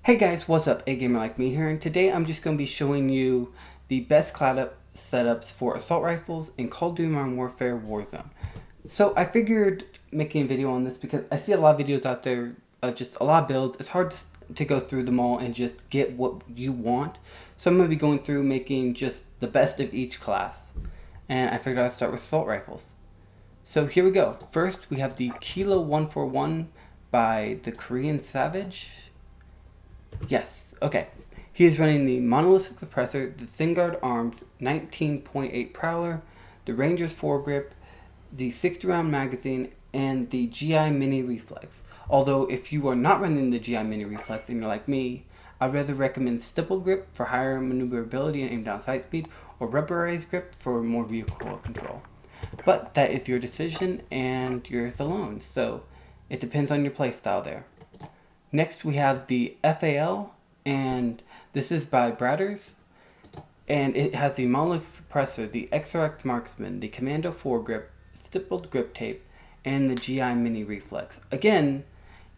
Hey guys, what's up? AGamerLikeMe here, and today I'm just going to be showing you the best cloud setups for assault rifles in Call of Duty Modern Warfare Warzone. So I figured making a video on this because I see a lot of videos out there of just a lot of builds. It's hard to go through them all and just get what you want. So I'm going to be going through making just the best of each class. And I figured I'd start with assault rifles. So here we go. First we have the Kilo 141 by the Korean Savage. Yes, okay. He is running the Monolithic Suppressor, the Thingard Armed 19.8 Prowler, the Ranger's Foregrip, the 60 round magazine, and the GI Mini Reflex. Although, if you are not running the GI Mini Reflex and you're like me, I'd rather recommend Stipple Grip for higher maneuverability and aim down sight speed, or Rubberized Grip for more recoil control. But that is your decision and yours alone, so it depends on your playstyle there. Next we have the FAL, and this is by Bradders, and it has the Monolithic Suppressor, the XRX Marksman, the Commando Foregrip, Stippled Grip Tape, and the GI Mini Reflex. Again,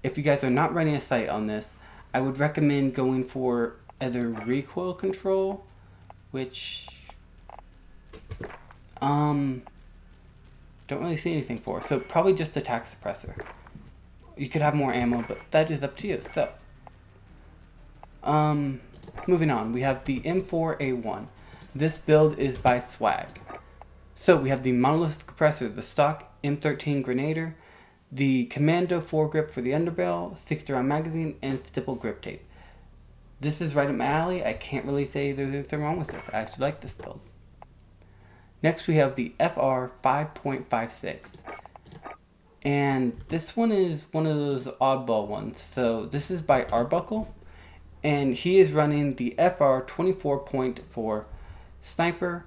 if you guys are not running a sight on this, I would recommend going for either recoil control, which don't really see anything for, so probably just attack suppressor. You could have more ammo, but that is up to you. So, moving on, we have the M4A1. This build is by Swag. So we have the Monolithic Suppressor, the stock M13 Grenader, the Commando Foregrip for the underbarrel, 60 round magazine, and Stipple Grip Tape. This is right up my alley. I can't really say there's anything wrong with this. I actually like this build. Next we have the FR 5.56. And this one is one of those oddball ones. So this is by Arbuckle, and he is running the FR 24.4 Sniper,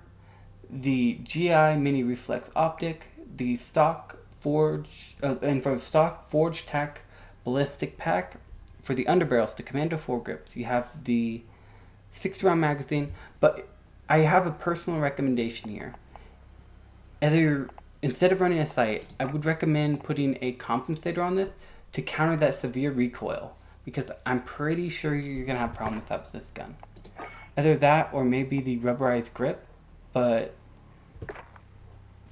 the GI Mini Reflex Optic, the stock Forge, and for the stock Forge Tac Ballistic Pack. For the underbarrels, the Commando Foregrips, you have the 60 round magazine, but I have a personal recommendation here. Instead of running a sight, I would recommend putting a compensator on this to counter that severe recoil, because I'm pretty sure you're going to have problems with this gun. Either that or maybe the rubberized grip, but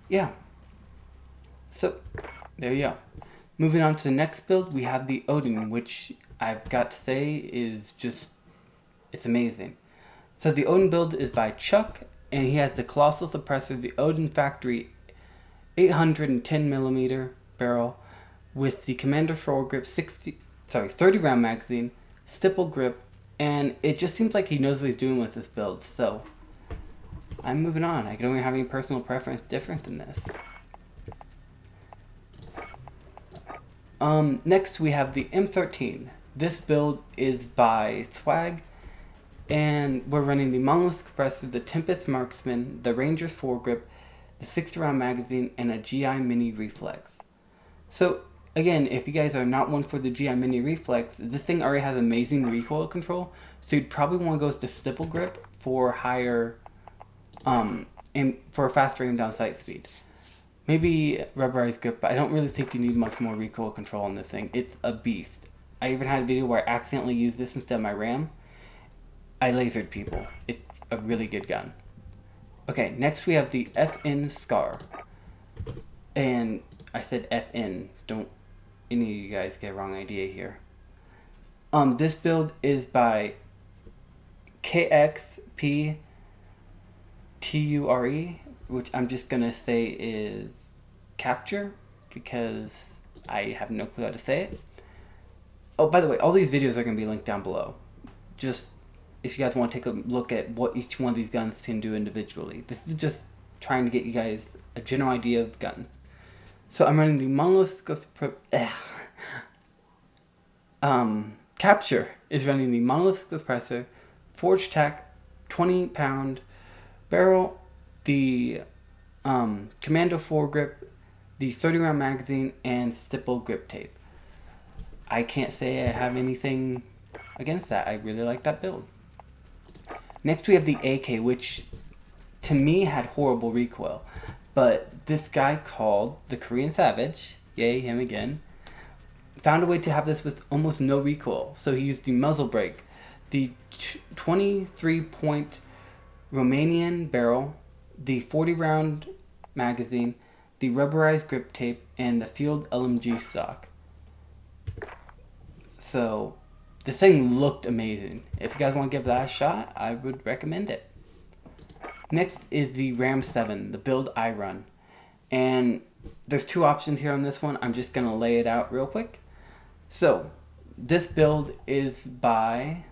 yeah. So, there you go. Moving on to the next build, we have the Oden, which I've got to say is just, it's amazing. So the Oden build is by Chuck, and he has the Colossal Suppressor, the Oden Factory 810mm barrel with the Commander Foregrip 30 round magazine, Stipple Grip, and it just seems like he knows what he's doing with this build, so I'm moving on. I don't even have any personal preference different than this. Next we have the M13. This build is by Swag, and we're running the Monolithic Suppressor, the Tempest Marksman, the Ranger's Foregrip, the 60 round magazine, and a GI Mini Reflex. So again, if you guys are not one for the GI Mini Reflex, this thing already has amazing recoil control, so you'd probably want to go to Stipple Grip for higher, for a faster aim down sight speed. Maybe rubberized grip, but I don't really think you need much more recoil control on this thing. It's a beast. I even had a video where I accidentally used this instead of my RAM. I lasered people. It's a really good gun. Okay, next we have the FN Scar. And I said FN. Don't any of you guys get a wrong idea here. This build is by KXPTURE, which I'm just gonna say is Capture, because I have no clue how to say it. Oh, by the way, all these videos are gonna be linked down below. Just if you guys want to take a look at what each one of these guns can do individually. This is just trying to get you guys a general idea of guns. So I'm running the Monolithic Capture is running the Monolithic Suppressor, Forge Tac 20-pound barrel, the Commando Foregrip, the 30 round magazine, and Stipple Grip Tape. I can't say I have anything against that. I really like that build. Next we have the AK, which to me had horrible recoil, but this guy called the Korean Savage, yay him again, found a way to have this with almost no recoil. So he used the muzzle brake, the 23-point Romanian barrel, the 40-round magazine, the rubberized grip tape, and the field LMG stock. So this thing looked amazing. If you guys want to give that a shot, I would recommend it. Next is the Ram 7, the build I run. And there's two options here on this one. I'm just going to lay it out real quick. So this build is by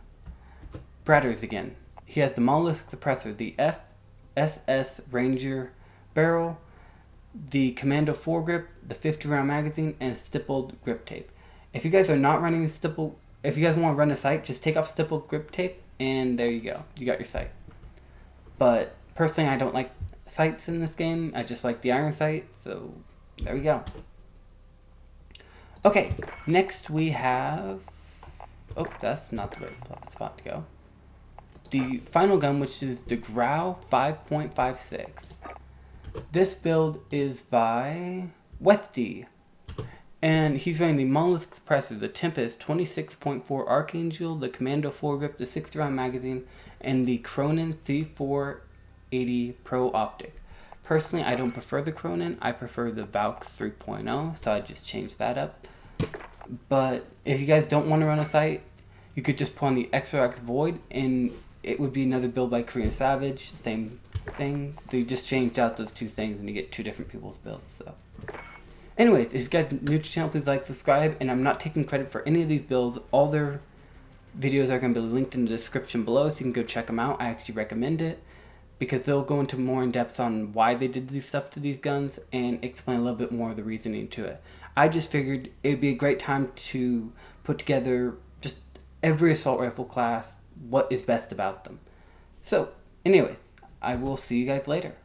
Bradders again. He has the monolith suppressor, the FSS Ranger barrel, the Commando foregrip, the 50-round magazine, and a stippled grip tape. If you guys are not running stippled, if you guys want to run a sight, just take off stippled grip tape, and there you go. You got your sight. But personally, I don't like sights in this game. I just like the iron sight, so there we go. Okay, next we have... Oh, that's not the right spot to go. The final gun, which is the Grau 5.56. This build is by Westy. And he's running the monolith suppressor, the Tempest 26.4 Archangel, the Commando foregrip, the 60-round magazine, and the Cronin C480 Pro optic. Personally, I don't prefer the Cronin. I prefer the Valks 3.0, so I just changed that up. But if you guys don't want to run a sight, you could just put on the XRX Void, and it would be another build by Korean Savage. Same thing. They just changed out those two things, and you get two different people's builds. So, anyways, if you guys are new to the channel, please like, subscribe. And I'm not taking credit for any of these builds. All their videos are going to be linked in the description below, so you can go check them out. I actually recommend it, because they'll go into more in depth on why they did these stuff to these guns and explain a little bit more of the reasoning to it. I just figured it would be a great time to put together just every assault rifle class, what is best about them. So, anyways, I will see you guys later.